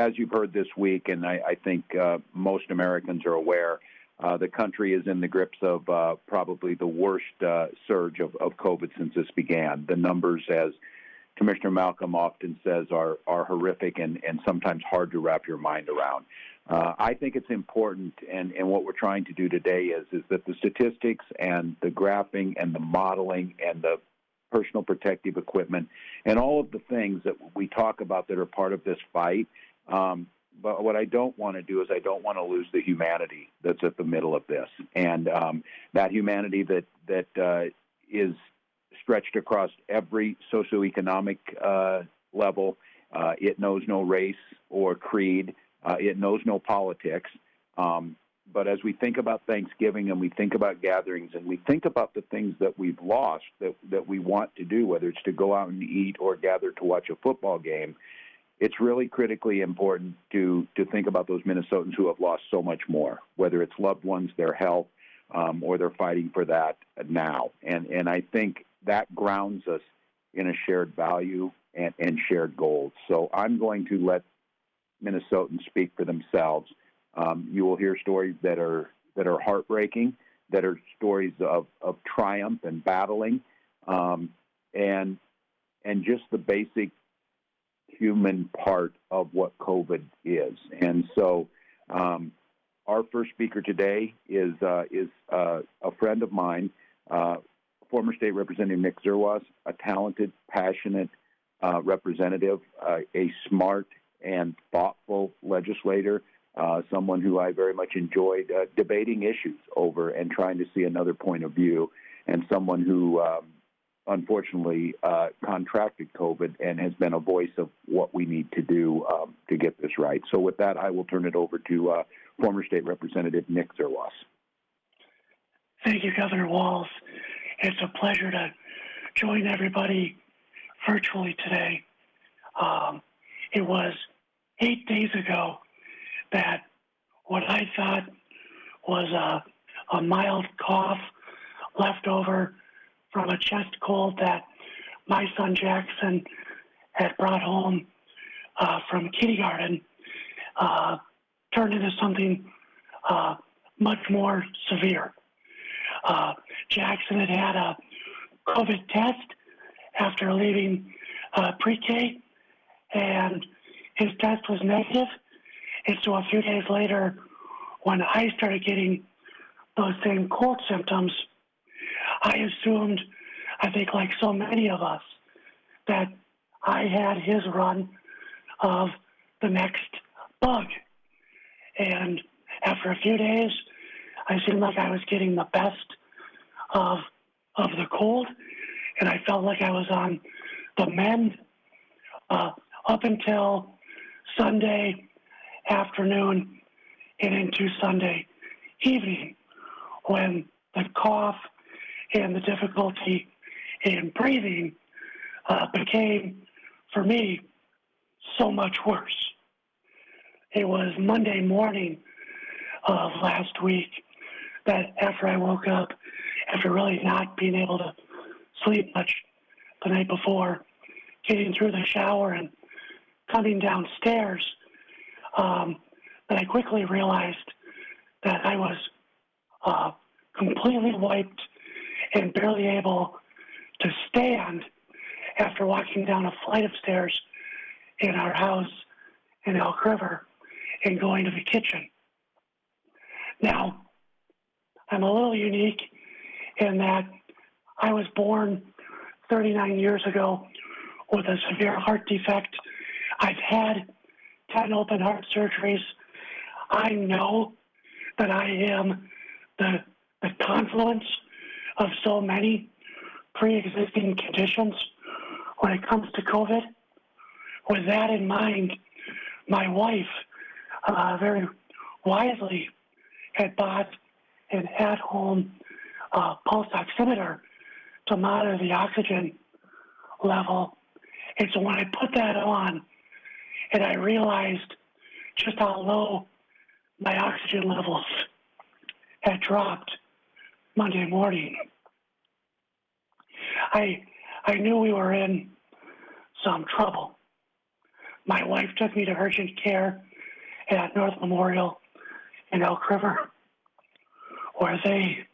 as you've heard this week, and I think most Americans are aware, the country is in the grips of probably the worst surge of COVID since this began. The numbers, as Commissioner Malcolm often says, are horrific and sometimes hard to wrap your mind around. I think it's important, and what we're trying to do today is that the statistics and the graphing and the modeling and the personal protective equipment and all of the things that we talk about that are part of this fight. But what I don't want to do is I don't want to lose the humanity that's at the middle of this. And that humanity that is stretched across every socioeconomic level. It knows no race or creed. It knows no politics. But as we think about Thanksgiving and we think about gatherings and we think about the things that we've lost that we want to do, whether it's to go out and eat or gather to watch a football game, it's really critically important to think about those Minnesotans who have lost so much more, whether it's loved ones, their health, or they're fighting for that now. And I think that grounds us in a shared value and shared goals. So I'm going to let Minnesotans speak for themselves. You will hear stories that are heartbreaking, that are stories of triumph and battling, and just the basic human part of what COVID is. And so our first speaker today is a friend of mine, former State Representative Nick Zerwas, a talented, passionate representative, a smart and thoughtful legislator, someone who I very much enjoyed debating issues over and trying to see another point of view, and someone who unfortunately contracted COVID and has been a voice of what we need to do to get this right. So with that, I will turn it over to former State Representative Nick Zerwas. Thank you, Governor Walz. It's a pleasure to join everybody virtually today. It was 8 days ago that what I thought was a mild cough left over from a chest cold that my son Jackson had brought home from kindergarten turned into something much more severe. Jackson had a COVID test after leaving pre-K, and his test was negative. And so a few days later, when I started getting those same cold symptoms, I assumed, I think like so many of us, that I had his run of the next bug. And after a few days, I seemed like I was getting the best of the cold, and I felt like I was on the mend up until Sunday afternoon and into Sunday evening, when the cough and the difficulty in breathing became, for me, so much worse. It was Monday morning of last week that after I woke up, after really not being able to sleep much the night before, getting through the shower and coming downstairs, that I quickly realized that I was completely wiped and barely able to stand after walking down a flight of stairs in our house in Elk River and going to the kitchen. Now, I'm a little unique in that I was born 39 years ago with a severe heart defect. I've had 10 open heart surgeries. I know that I am the confluence of so many pre-existing conditions when it comes to COVID. With that in mind, my wife very wisely had bought an at-home pulse oximeter to monitor the oxygen level. And so when I put that on and I realized just how low my oxygen levels had dropped Monday morning, I knew we were in some trouble. My wife took me to urgent care at North Memorial in Elk River, where they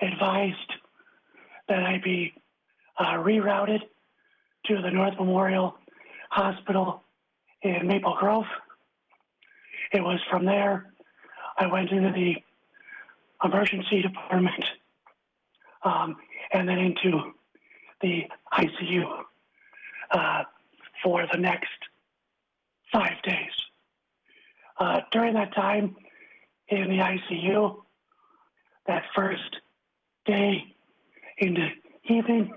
advised that I be rerouted to the North Memorial Hospital in Maple Grove. It was from there I went into the emergency department and then into the ICU for the next 5 days. During that time in the ICU, that first day into evening,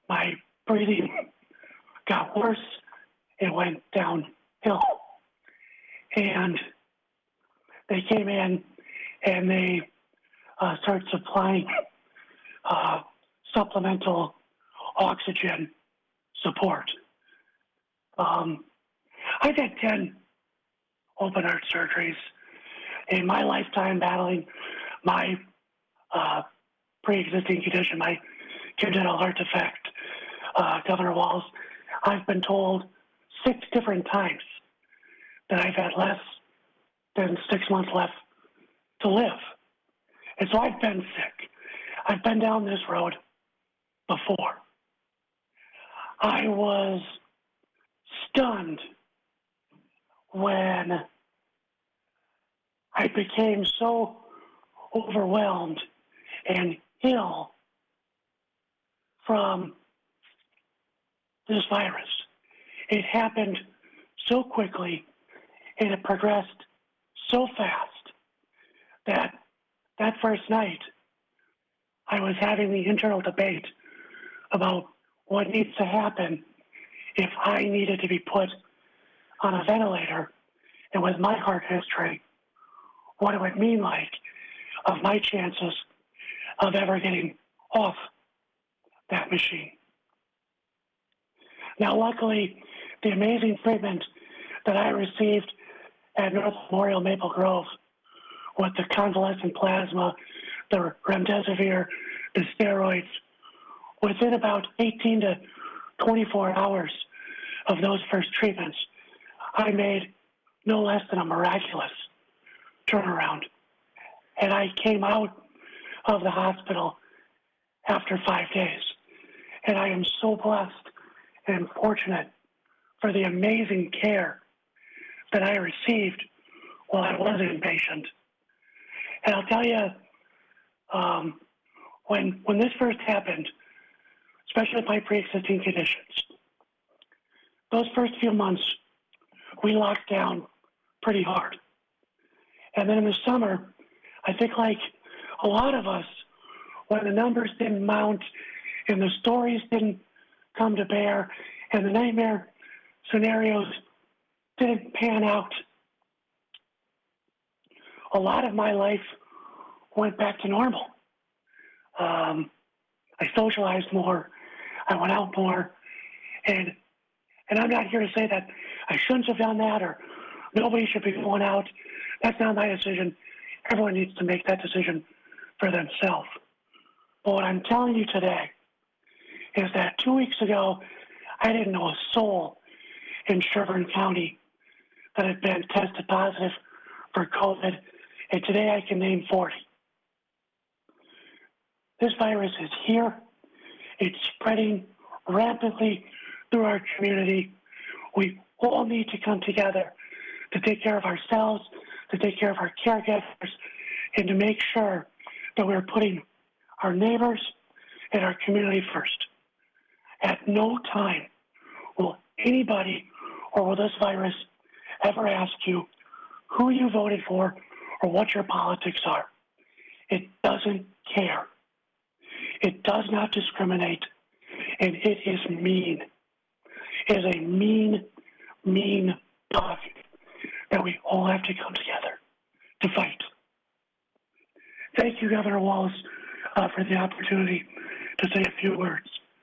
my breathing got worse. It went downhill. And they came in and they started supplying supplemental oxygen support. I've had 10 open heart surgeries in my lifetime battling my pre-existing condition, my congenital heart defect. Governor Walz, I've been told 6 different times that I've had less than 6 months left to live. And so I've been sick. I've been down this road before. I was stunned when I became so overwhelmed and ill from this virus. It happened so quickly and it progressed so fast that first night I was having the internal debate about what needs to happen if I needed to be put on a ventilator, and with my heart history, what it would mean like of my chances of ever getting off that machine. Now, luckily, the amazing treatment that I received at North Memorial Maple Grove with the convalescent plasma, the remdesivir, the steroids, within about 18 to 24 hours of those first treatments, I made no less than a miraculous turnaround. And I came out of the hospital after 5 days. And I am so blessed and fortunate for the amazing care that I received while I was inpatient. And I'll tell you, when this first happened, especially with my pre-existing conditions, those first few months, we locked down pretty hard. And then in the summer, I think like a lot of us, when the numbers didn't mount and the stories didn't come to bear and the nightmare scenarios didn't pan out, a lot of my life went back to normal. I socialized more. I went out more. And I'm not here to say that I shouldn't have done that or nobody should be going out. That's not my decision. Everyone needs to make that decision for themselves. But what I'm telling you today is that 2 weeks ago, I didn't know a soul in Sherburne County that had been tested positive for COVID, and today I can name 40. This virus is here. It's spreading rapidly through our community. We all need to come together to take care of ourselves, to take care of our caregivers, and to make sure that we're putting our neighbors and our community first. At no time will anybody or will this virus ever ask you who you voted for or what your politics are. It doesn't care. It does not discriminate, and it is mean. It is a mean, mean dog that we all have to come together to fight. Thank you, Governor Walz, for the opportunity to say a few words.